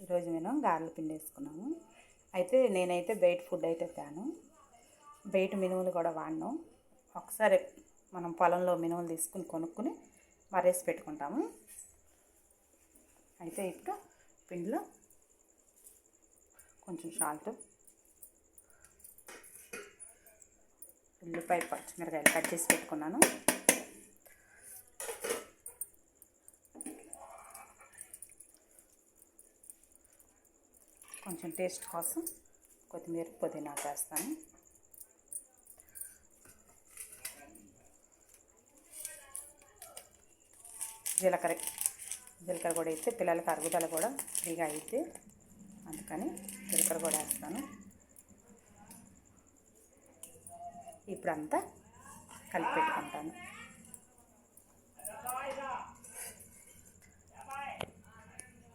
ఈరోజు నేను గారెల పిండి వేసుకున్నాము. అయితే నేనైతే బయట ఫుడ్ అయితే తేను, బయట మినుములు కూడా వాడను. ఒకసారి మనం పొలంలో మినుములు తీసుకుని కొనుక్కుని మరేసి పెట్టుకుంటాము. అయితే ఇప్పుడు పిండిలో కొంచెం సాల్ట్, ఉల్లిపాయ, పచ్చిమిరకాయలు కట్ చేసి పెట్టుకున్నాను. కొంచెం టేస్ట్ కోసం కొత్తిమీర, పుదీనా వేస్తాను. జీలకర్ర కూడా వేస్తే పిల్లలకి అరుగుదల కూడా ఫ్రీగా అయితే, అందుకని జీలకర్ర కూడా వేస్తాను. ఇప్పుడంతా కలిపి పెట్టుకుంటాను.